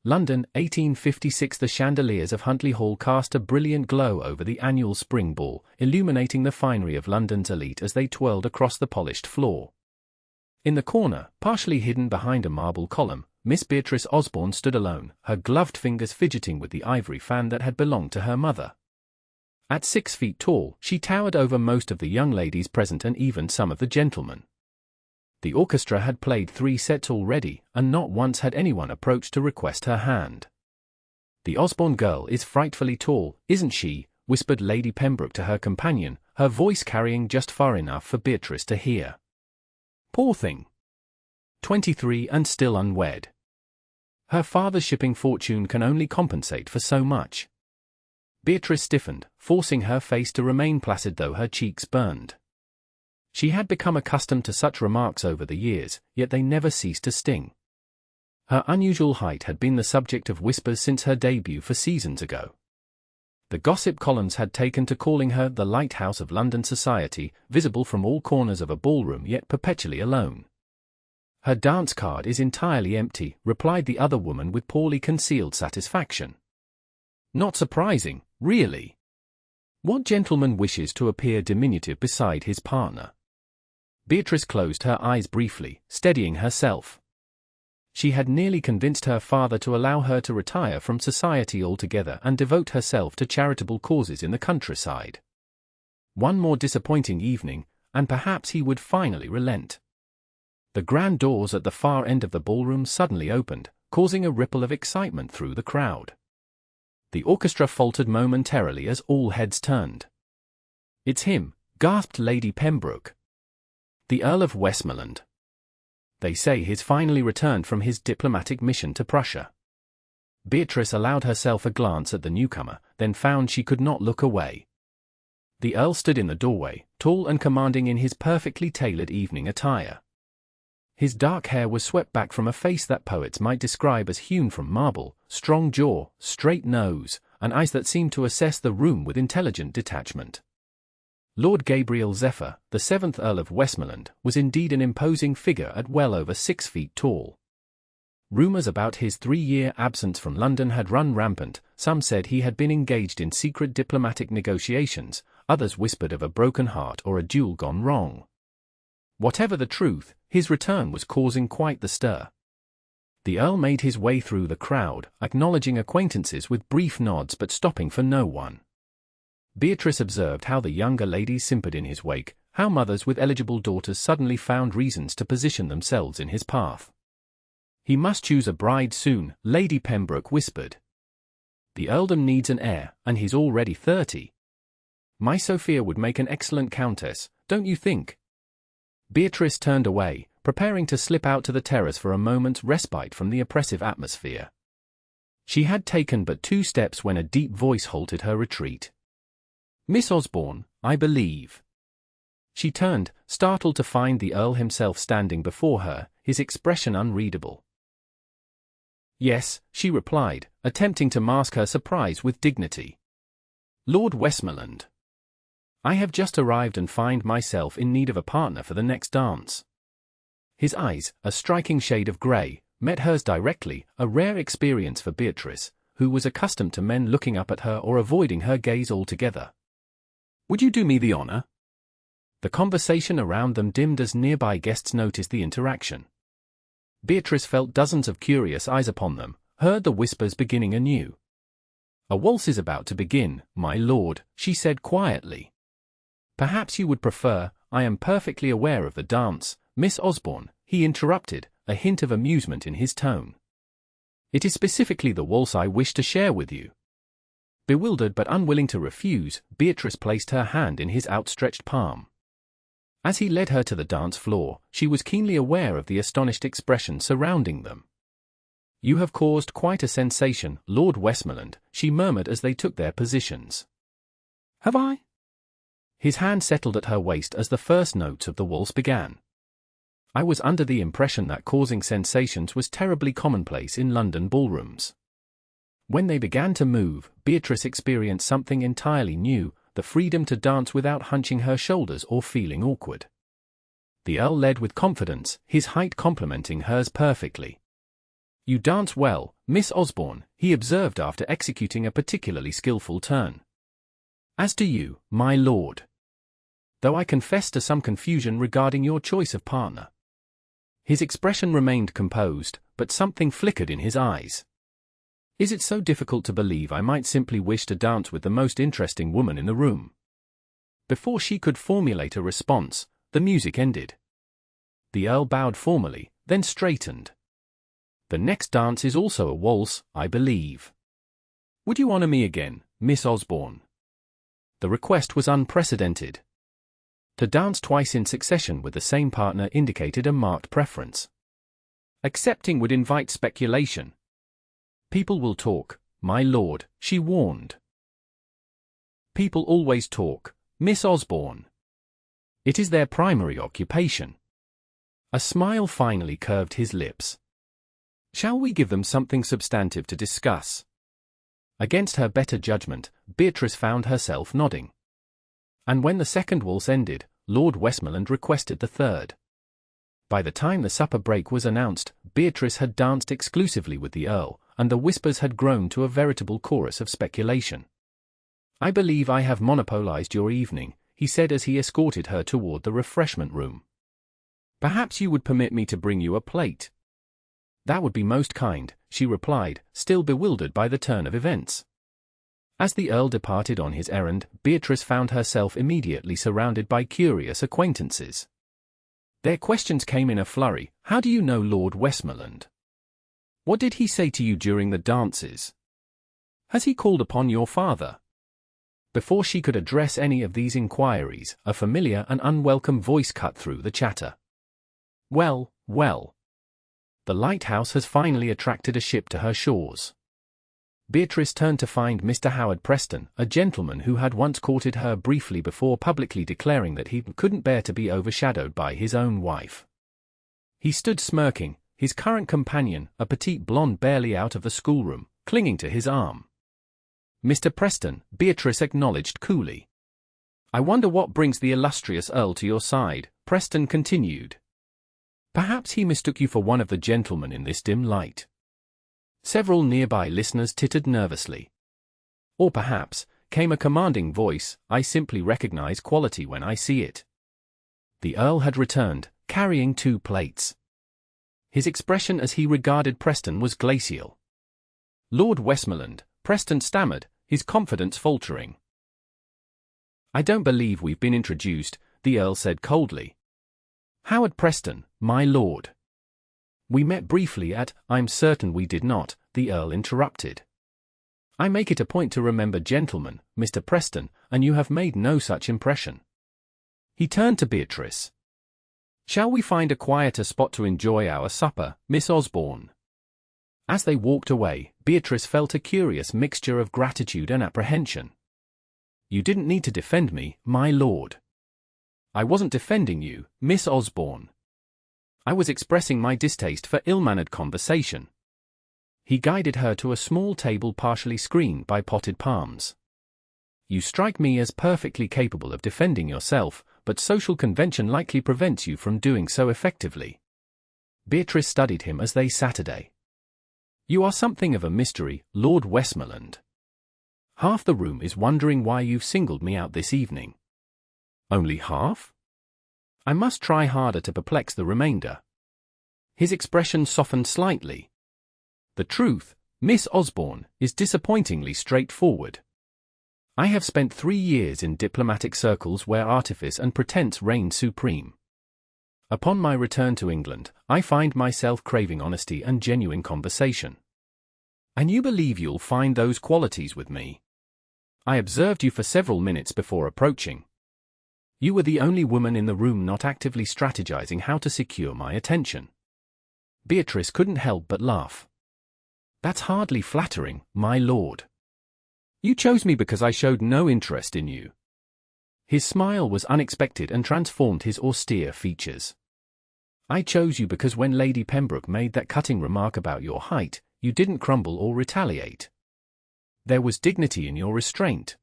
London, 1856. The chandeliers of Huntley Hall cast a brilliant glow over the annual spring ball, illuminating the finery of London's elite as they twirled across the polished floor. In the corner, partially hidden behind a marble column, Miss Beatrice Osborne stood alone, her gloved fingers fidgeting with the ivory fan that had belonged to her mother. At 6 feet tall, she towered over most of the young ladies present and even some of the gentlemen. The orchestra had played 3 sets already, and not once had anyone approached to request her hand. "The Osborne girl is frightfully tall, isn't she?" whispered Lady Pembroke to her companion, her voice carrying just far enough for Beatrice to hear. "Poor thing. 23 and still unwed. Her father's shipping fortune can only compensate for so much." Beatrice stiffened, forcing her face to remain placid though her cheeks burned. She had become accustomed to such remarks over the years, yet they never ceased to sting. Her unusual height had been the subject of whispers since her debut 4 seasons ago. The gossip columns had taken to calling her the Lighthouse of London society, visible from all corners of a ballroom yet perpetually alone. "Her dance card is entirely empty," replied the other woman with poorly concealed satisfaction. "Not surprising, really. What gentleman wishes to appear diminutive beside his partner?" Beatrice closed her eyes briefly, steadying herself. She had nearly convinced her father to allow her to retire from society altogether and devote herself to charitable causes in the countryside. One more disappointing evening, and perhaps he would finally relent. The grand doors at the far end of the ballroom suddenly opened, causing a ripple of excitement through the crowd. The orchestra faltered momentarily as all heads turned. "It's him," gasped Lady Pembroke. "The Earl of Westmoreland. They say he's finally returned from his diplomatic mission to Prussia." Beatrice allowed herself a glance at the newcomer, then found she could not look away. The Earl stood in the doorway, tall and commanding in his perfectly tailored evening attire. His dark hair was swept back from a face that poets might describe as hewn from marble, strong jaw, straight nose, and eyes that seemed to assess the room with intelligent detachment. Lord Gabriel Zephyr, the 7th Earl of Westmoreland, was indeed an imposing figure at well over 6 feet tall. Rumours about his 3-year absence from London had run rampant. Some said he had been engaged in secret diplomatic negotiations, others whispered of a broken heart or a duel gone wrong. Whatever the truth, his return was causing quite the stir. The Earl made his way through the crowd, acknowledging acquaintances with brief nods but stopping for no one. Beatrice observed how the younger ladies simpered in his wake, how mothers with eligible daughters suddenly found reasons to position themselves in his path. "He must choose a bride soon," Lady Pembroke whispered. "The earldom needs an heir, and he's already 30. My Sophia would make an excellent countess, don't you think?" Beatrice turned away, preparing to slip out to the terrace for a moment's respite from the oppressive atmosphere. She had taken but 2 steps when a deep voice halted her retreat. "Miss Osborne, I believe." She turned, startled to find the Earl himself standing before her, his expression unreadable. "Yes," she replied, attempting to mask her surprise with dignity. "Lord Westmoreland. I have just arrived and find myself in need of a partner for the next dance." His eyes, a striking shade of grey, met hers directly, a rare experience for Beatrice, who was accustomed to men looking up at her or avoiding her gaze altogether. "Would you do me the honor?" The conversation around them dimmed as nearby guests noticed the interaction. Beatrice felt dozens of curious eyes upon them, heard the whispers beginning anew. "A waltz is about to begin, my lord," she said quietly. "Perhaps you would prefer—" "I am perfectly aware of the dance, Miss Osborne," he interrupted, a hint of amusement in his tone. "It is specifically the waltz I wish to share with you." Bewildered but unwilling to refuse, Beatrice placed her hand in his outstretched palm. As he led her to the dance floor, she was keenly aware of the astonished expression surrounding them. "You have caused quite a sensation, Lord Westmoreland," she murmured as they took their positions. "Have I?" His hand settled at her waist as the first notes of the waltz began. "I was under the impression that causing sensations was terribly commonplace in London ballrooms." When they began to move, Beatrice experienced something entirely new, the freedom to dance without hunching her shoulders or feeling awkward. The Earl led with confidence, his height complementing hers perfectly. You dance well, Miss Osborne, he observed after executing a particularly skillful turn. As do you, my lord. Though I confess to some confusion regarding your choice of partner. His expression remained composed, but something flickered in his eyes. Is it so difficult to believe I might simply wish to dance with the most interesting woman in the room? Before she could formulate a response, the music ended. The Earl bowed formally, then straightened. The next dance is also a waltz, I believe. Would you honor me again, Miss Osborne? The request was unprecedented. To dance twice in succession with the same partner indicated a marked preference. Accepting would invite speculation. People will talk, my lord, she warned. People always talk, Miss Osborne. It is their primary occupation. A smile finally curved his lips. Shall we give them something substantive to discuss? Against her better judgment, Beatrice found herself nodding. And when the second waltz ended, Lord Westmoreland requested the third. By the time the supper break was announced, Beatrice had danced exclusively with the Earl, and the whispers had grown to a veritable chorus of speculation. I believe I have monopolized your evening, he said as he escorted her toward the refreshment room. Perhaps you would permit me to bring you a plate. That would be most kind, she replied, still bewildered by the turn of events. As the Earl departed on his errand, Beatrice found herself immediately surrounded by curious acquaintances. Their questions came in a flurry. How do you know Lord Westmoreland? What did he say to you during the dances? Has he called upon your father? Before she could address any of these inquiries, a familiar and unwelcome voice cut through the chatter. Well, well. The lighthouse has finally attracted a ship to her shores. Beatrice turned to find Mr. Howard Preston, a gentleman who had once courted her briefly before publicly declaring that he couldn't bear to be overshadowed by his own wife. He stood smirking, his current companion, a petite blonde barely out of the schoolroom, clinging to his arm. Mr. Preston, Beatrice acknowledged coolly. I wonder what brings the illustrious Earl to your side, Preston continued. Perhaps he mistook you for one of the gentlemen in this dim light. Several nearby listeners tittered nervously. Or perhaps, came a commanding voice, I simply recognize quality when I see it. The Earl had returned, carrying 2 plates. His expression as he regarded Preston was glacial. Lord Westmoreland, Preston stammered, his confidence faltering. I don't believe we've been introduced, the Earl said coldly. Howard Preston, my lord. We met briefly at, I'm certain we did not, the Earl interrupted. I make it a point to remember gentlemen, Mr. Preston, and you have made no such impression. He turned to Beatrice. Shall we find a quieter spot to enjoy our supper, Miss Osborne? As they walked away, Beatrice felt a curious mixture of gratitude and apprehension. You didn't need to defend me, my lord. I wasn't defending you, Miss Osborne. I was expressing my distaste for ill-mannered conversation. He guided her to a small table partially screened by potted palms. You strike me as perfectly capable of defending yourself, but social convention likely prevents you from doing so effectively. Beatrice studied him as they Saturday. You are something of a mystery, Lord Westmoreland. Half the room is wondering why you've singled me out this evening. Only half? I must try harder to perplex the remainder. His expression softened slightly. The truth, Miss Osborne, is disappointingly straightforward. I have spent 3 years in diplomatic circles where artifice and pretense reign supreme. Upon my return to England, I find myself craving honesty and genuine conversation. And you believe you'll find those qualities with me? I observed you for several minutes before approaching. You were the only woman in the room not actively strategizing how to secure my attention. Beatrice couldn't help but laugh. That's hardly flattering, my lord. You chose me because I showed no interest in you. His smile was unexpected and transformed his austere features. I chose you because when Lady Pembroke made that cutting remark about your height, you didn't crumble or retaliate. There was dignity in your restraint.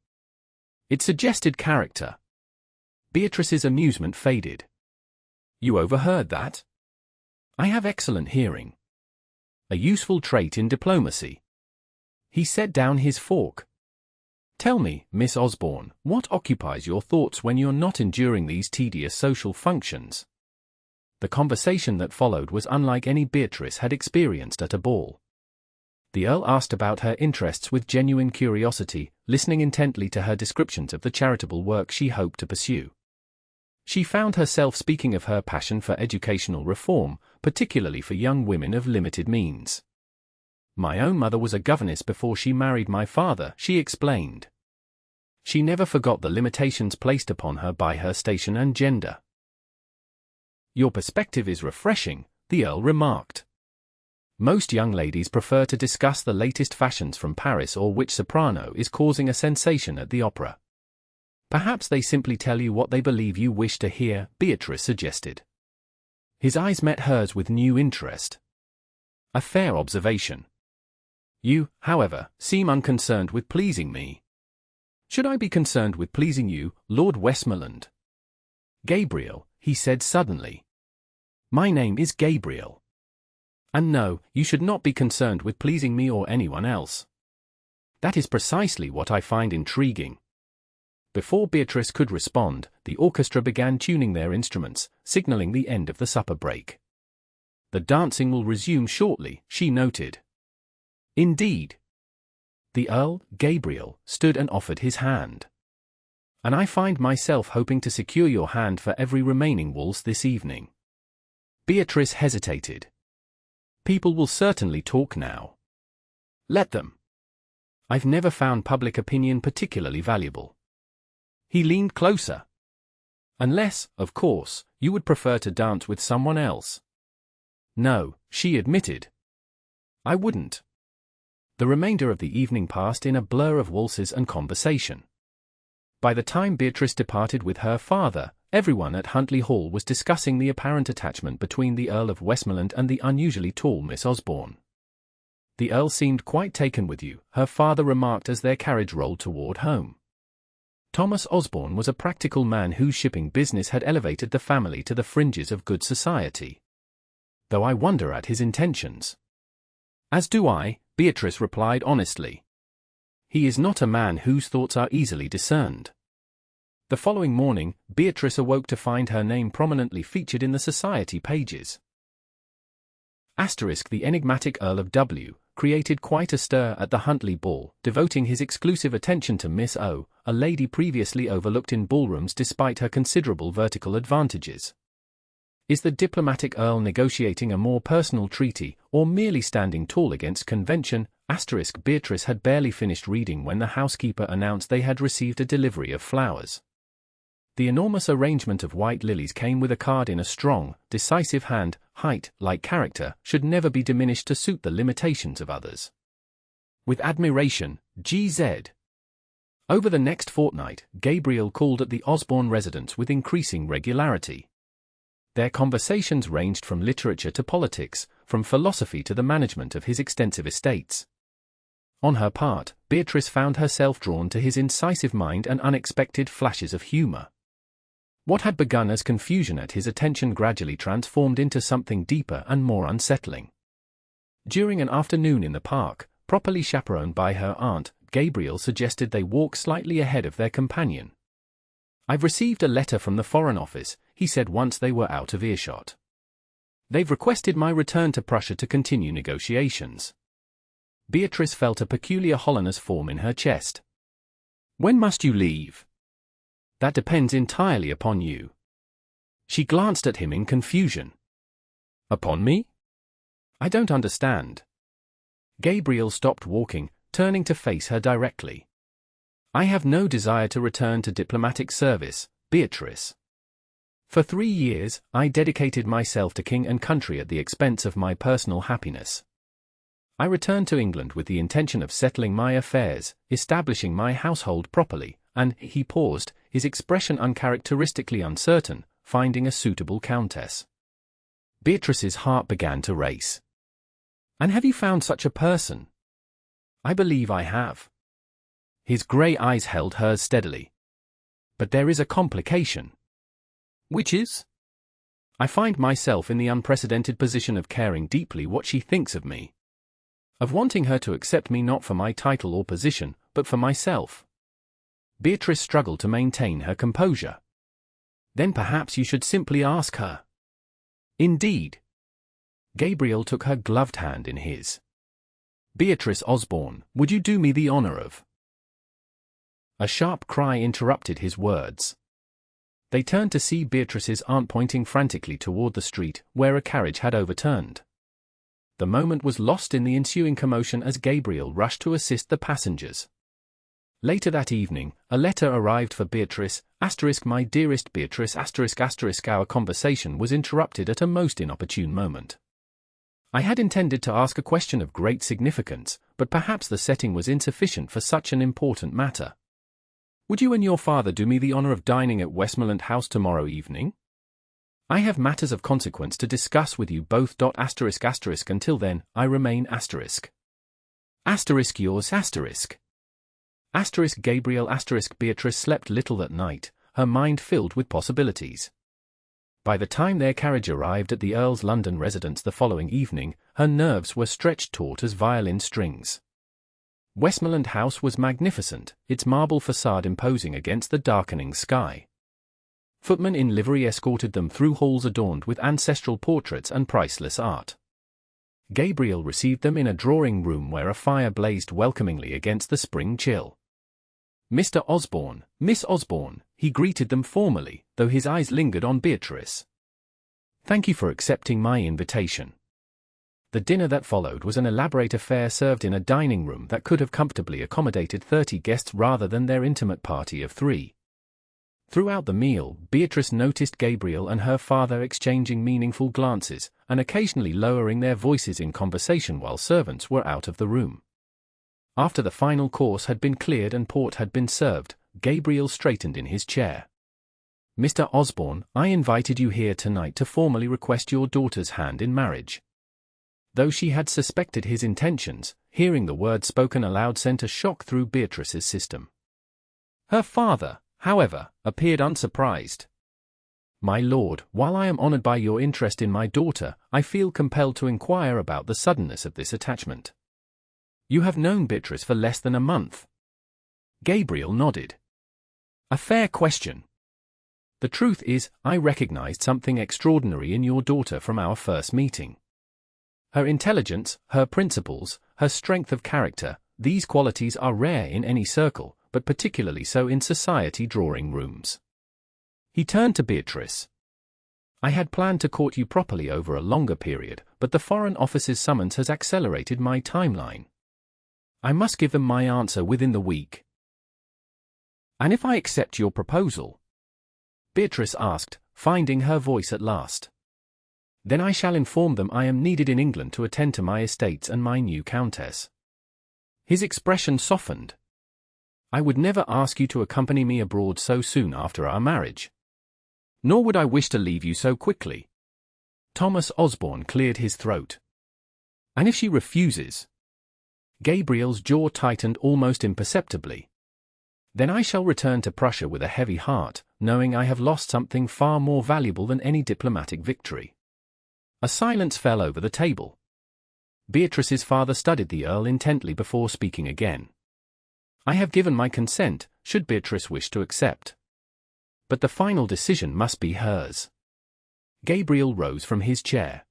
It suggested character. Beatrice's amusement faded. You overheard that? I have excellent hearing. a useful trait in diplomacy. He set down his fork. Tell me, Miss Osborne, what occupies your thoughts when you're not enduring these tedious social functions? The conversation that followed was unlike any Beatrice had experienced at a ball. The Earl asked about her interests with genuine curiosity, listening intently to her descriptions of the charitable work she hoped to pursue. She found herself speaking of her passion for educational reform, particularly for young women of limited means. My own mother was a governess before she married my father, she explained. She never forgot the limitations placed upon her by her station and gender. Your perspective is refreshing, the Earl remarked. Most young ladies prefer to discuss the latest fashions from Paris or which soprano is causing a sensation at the opera. Perhaps they simply tell you what they believe you wish to hear, Beatrice suggested. His eyes met hers with new interest. A fair observation. You, however, seem unconcerned with pleasing me. Should I be concerned with pleasing you, Lord Westmoreland? Gabriel, he said suddenly. My name is Gabriel. And no, you should not be concerned with pleasing me or anyone else. That is precisely what I find intriguing. Before Beatrice could respond, the orchestra began tuning their instruments, signaling the end of the supper break. The dancing will resume shortly, she noted. Indeed. The Earl, Gabriel, stood and offered his hand. And I find myself hoping to secure your hand for every remaining waltz this evening. Beatrice hesitated. People will certainly talk now. Let them. I've never found public opinion particularly valuable. He leaned closer. Unless, of course, you would prefer to dance with someone else. No, she admitted. I wouldn't. The remainder of the evening passed in a blur of waltzes and conversation. By the time Beatrice departed with her father, everyone at Huntley Hall was discussing the apparent attachment between the Earl of Westmoreland and the unusually tall Miss Osborne. The Earl seemed quite taken with you, her father remarked as their carriage rolled toward home. Thomas Osborne was a practical man whose shipping business had elevated the family to the fringes of good society. Though I wonder at his intentions. As do I, Beatrice replied honestly. He is not a man whose thoughts are easily discerned. The following morning, Beatrice awoke to find her name prominently featured in the society pages. The enigmatic Earl of W. created quite a stir at the Huntley ball, devoting his exclusive attention to Miss O, a lady previously overlooked in ballrooms despite her considerable vertical advantages. Is the diplomatic Earl negotiating a more personal treaty, or merely standing tall against convention? Beatrice had barely finished reading when the housekeeper announced they had received a delivery of flowers. The enormous arrangement of white lilies came with a card in a strong, decisive hand. Height, like character, should never be diminished to suit the limitations of others. With admiration, G.Z. Over the next fortnight, Gabriel called at the Osborne residence with increasing regularity. Their conversations ranged from literature to politics, from philosophy to the management of his extensive estates. On her part, Beatrice found herself drawn to his incisive mind and unexpected flashes of humor. What had begun as confusion at his attention gradually transformed into something deeper and more unsettling. During an afternoon in the park, properly chaperoned by her aunt, Gabriel suggested they walk slightly ahead of their companion. I've received a letter from the Foreign Office, he said once they were out of earshot. They've requested my return to Prussia to continue negotiations. Beatrice felt a peculiar hollowness form in her chest. When must you leave? That depends entirely upon you. She glanced at him in confusion. Upon me? I don't understand. Gabriel stopped walking, turning to face her directly. I have no desire to return to diplomatic service, Beatrice. For 3 years, I dedicated myself to king and country at the expense of my personal happiness. I returned to England with the intention of settling my affairs, establishing my household properly, and, he paused, his expression uncharacteristically uncertain, finding a suitable countess. Beatrice's heart began to race. And have you found such a person? I believe I have. His grey eyes held hers steadily. But there is a complication. Which is? I find myself in the unprecedented position of caring deeply what she thinks of me. Of wanting her to accept me not for my title or position, but for myself. Beatrice struggled to maintain her composure. Then perhaps you should simply ask her. Indeed. Gabriel took her gloved hand in his. Beatrice Osborne, would you do me the honor of? A sharp cry interrupted his words. They turned to see Beatrice's aunt pointing frantically toward the street, where a carriage had overturned. The moment was lost in the ensuing commotion as Gabriel rushed to assist the passengers. Later that evening, a letter arrived for Beatrice, my dearest Beatrice, our conversation was interrupted at a most inopportune moment. I had intended to ask a question of great significance, but perhaps the setting was insufficient for such an important matter. Would you and your father do me the honor of dining at Westmoreland House tomorrow evening? I have matters of consequence to discuss with you both. Until then, I remain yours Gabriel Beatrice slept little that night, her mind filled with possibilities. By the time their carriage arrived at the Earl's London residence the following evening, her nerves were stretched taut as violin strings. Westmoreland House was magnificent, its marble facade imposing against the darkening sky. Footmen in livery escorted them through halls adorned with ancestral portraits and priceless art. Gabriel received them in a drawing room where a fire blazed welcomingly against the spring chill. Mr. Osborne, Miss Osborne, he greeted them formally, though his eyes lingered on Beatrice. Thank you for accepting my invitation. The dinner that followed was an elaborate affair served in a dining room that could have comfortably accommodated 30 guests rather than their intimate party of 3. Throughout the meal, Beatrice noticed Gabriel and her father exchanging meaningful glances, and occasionally lowering their voices in conversation while servants were out of the room. After the final course had been cleared and port had been served, Gabriel straightened in his chair. Mr. Osborne, I invited you here tonight to formally request your daughter's hand in marriage. Though she had suspected his intentions, hearing the word spoken aloud sent a shock through Beatrice's system. Her father, however, appeared unsurprised. My lord, while I am honored by your interest in my daughter, I feel compelled to inquire about the suddenness of this attachment. You have known Beatrice for less than a month. Gabriel nodded. A fair question. The truth is, I recognized something extraordinary in your daughter from our first meeting. Her intelligence, her principles, her strength of character, these qualities are rare in any circle, but particularly so in society drawing rooms. He turned to Beatrice. I had planned to court you properly over a longer period, but the Foreign Office's summons has accelerated my timeline. I must give them my answer within the week. And if I accept your proposal? Beatrice asked, finding her voice at last. Then I shall inform them I am needed in England to attend to my estates and my new countess. His expression softened. I would never ask you to accompany me abroad so soon after our marriage. Nor would I wish to leave you so quickly. Thomas Osborne cleared his throat. And if she refuses? Gabriel's jaw tightened almost imperceptibly. Then I shall return to Prussia with a heavy heart, knowing I have lost something far more valuable than any diplomatic victory. A silence fell over the table. Beatrice's father studied the Earl intently before speaking again. I have given my consent, should Beatrice wish to accept. But the final decision must be hers. Gabriel rose from his chair.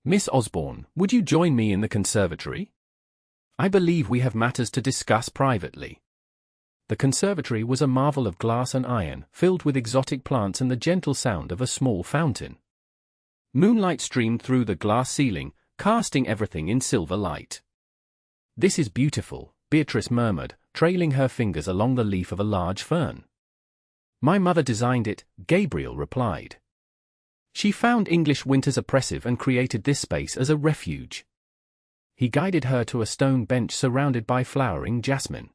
Miss Osborne, would you join me in the conservatory? I believe we have matters to discuss privately. The conservatory was a marvel of glass and iron, filled with exotic plants and the gentle sound of a small fountain. Moonlight streamed through the glass ceiling, casting everything in silver light. This is beautiful, Beatrice murmured, trailing her fingers along the leaf of a large fern. My mother designed it, Gabriel replied. She found English winters oppressive and created this space as a refuge. He guided her to a stone bench surrounded by flowering jasmine.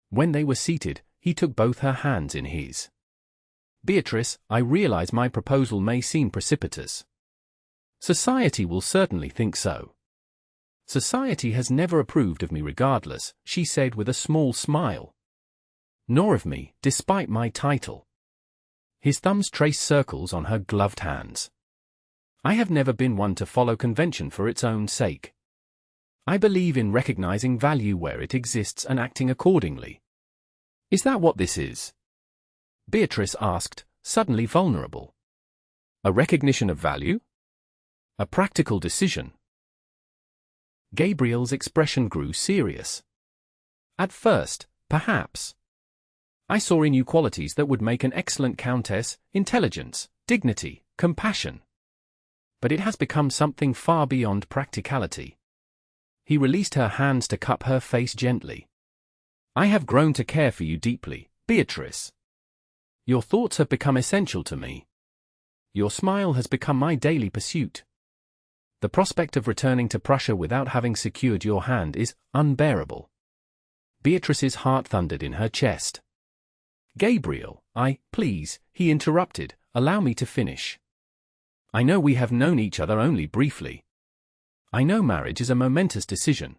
When they were seated, he took both her hands in his. Beatrice, I realize my proposal may seem precipitous. Society will certainly think so. Society has never approved of me regardless, she said with a small smile. Nor of me, despite my title. His thumbs traced circles on her gloved hands. I have never been one to follow convention for its own sake. I believe in recognizing value where it exists and acting accordingly. Is that what this is? Beatrice asked, suddenly vulnerable. A recognition of value? A practical decision? Gabriel's expression grew serious. At first, perhaps. I saw in you qualities that would make an excellent countess: intelligence, dignity, compassion. But it has become something far beyond practicality. He released her hands to cup her face gently. I have grown to care for you deeply, Beatrice. Your thoughts have become essential to me. Your smile has become my daily pursuit. The prospect of returning to Prussia without having secured your hand is unbearable. Beatrice's heart thundered in her chest. Gabriel, please, he interrupted, allow me to finish. I know we have known each other only briefly. I know marriage is a momentous decision.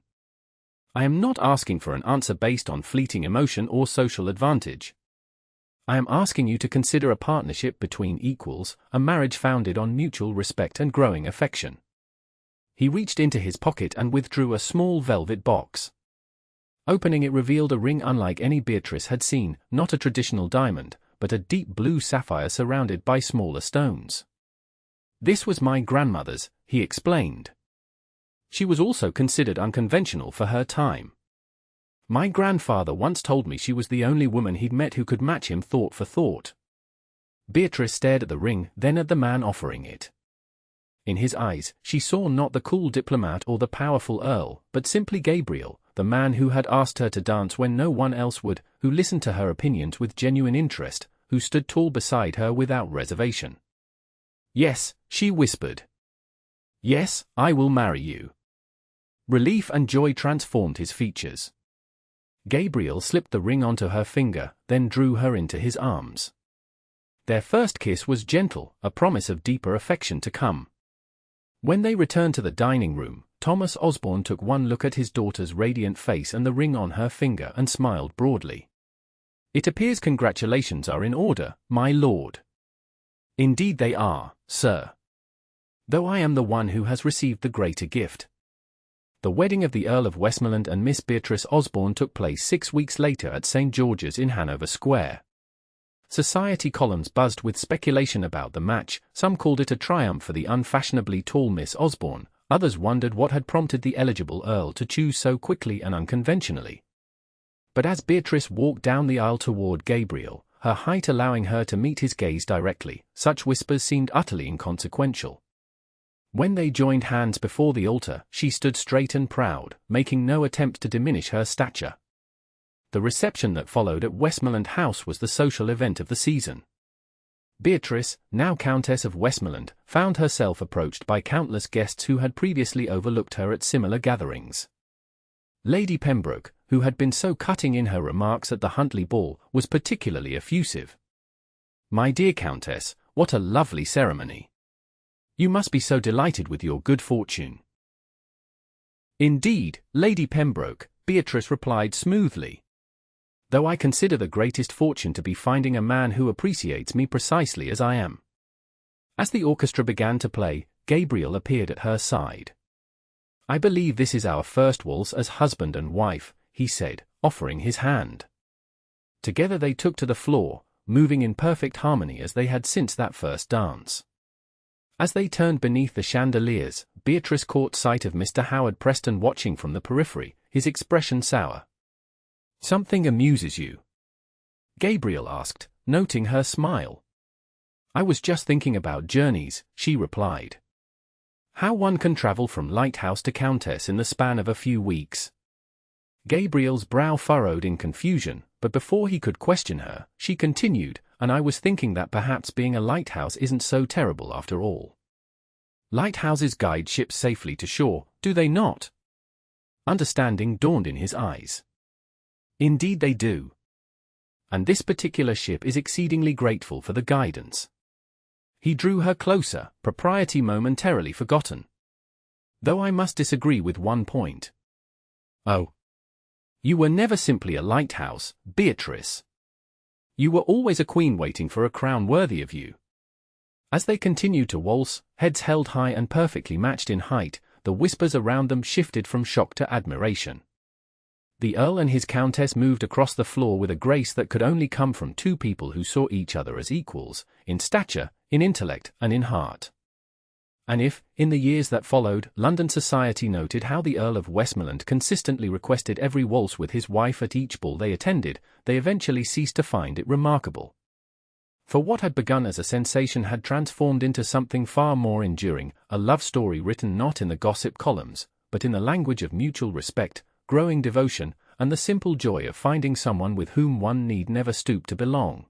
I am not asking for an answer based on fleeting emotion or social advantage. I am asking you to consider a partnership between equals, a marriage founded on mutual respect and growing affection. He reached into his pocket and withdrew a small velvet box. Opening it revealed a ring unlike any Beatrice had seen, not a traditional diamond, but a deep blue sapphire surrounded by smaller stones. This was my grandmother's, he explained. She was also considered unconventional for her time. My grandfather once told me she was the only woman he'd met who could match him thought for thought. Beatrice stared at the ring, then at the man offering it. In his eyes, she saw not the cool diplomat or the powerful earl, but simply Gabriel, the man who had asked her to dance when no one else would, who listened to her opinions with genuine interest, who stood tall beside her without reservation. Yes, she whispered. Yes, I will marry you. Relief and joy transformed his features. Gabriel slipped the ring onto her finger, then drew her into his arms. Their first kiss was gentle, a promise of deeper affection to come. When they returned to the dining room, Thomas Osborne took one look at his daughter's radiant face and the ring on her finger and smiled broadly. It appears congratulations are in order, my lord. Indeed they are, sir. Though I am the one who has received the greater gift. The wedding of the Earl of Westmoreland and Miss Beatrice Osborne took place 6 weeks later at St. George's in Hanover Square. Society columns buzzed with speculation about the match. Some called it a triumph for the unfashionably tall Miss Osborne, others wondered what had prompted the eligible Earl to choose so quickly and unconventionally. But as Beatrice walked down the aisle toward Gabriel, her height allowing her to meet his gaze directly, such whispers seemed utterly inconsequential. When they joined hands before the altar, she stood straight and proud, making no attempt to diminish her stature. The reception that followed at Westmoreland House was the social event of the season. Beatrice, now Countess of Westmoreland, found herself approached by countless guests who had previously overlooked her at similar gatherings. Lady Pembroke, who had been so cutting in her remarks at the Huntley ball, was particularly effusive. My dear Countess, what a lovely ceremony. You must be so delighted with your good fortune. Indeed, Lady Pembroke, Beatrice replied smoothly. Though I consider the greatest fortune to be finding a man who appreciates me precisely as I am. As the orchestra began to play, Gabriel appeared at her side. I believe this is our first waltz as husband and wife, he said, offering his hand. Together they took to the floor, moving in perfect harmony as they had since that first dance. As they turned beneath the chandeliers, Beatrice caught sight of Mr. Howard Preston watching from the periphery, his expression sour. Something amuses you? Gabriel asked, noting her smile. I was just thinking about journeys, she replied. How one can travel from Lighthouse to Countess in the span of a few weeks. Gabriel's brow furrowed in confusion, but before he could question her, she continued, and I was thinking that perhaps being a lighthouse isn't so terrible after all. Lighthouses guide ships safely to shore, do they not? Understanding dawned in his eyes. Indeed they do. And this particular ship is exceedingly grateful for the guidance. He drew her closer, propriety momentarily forgotten. Though I must disagree with one point. Oh. You were never simply a lighthouse, Beatrice. You were always a queen waiting for a crown worthy of you. As they continued to waltz, heads held high and perfectly matched in height, the whispers around them shifted from shock to admiration. The Earl and his Countess moved across the floor with a grace that could only come from two people who saw each other as equals, in stature, in intellect, and in heart. And if, in the years that followed, London society noted how the Earl of Westmoreland consistently requested every waltz with his wife at each ball they attended, they eventually ceased to find it remarkable. For what had begun as a sensation had transformed into something far more enduring, a love story written not in the gossip columns, but in the language of mutual respect, growing devotion, and the simple joy of finding someone with whom one need never stoop to belong.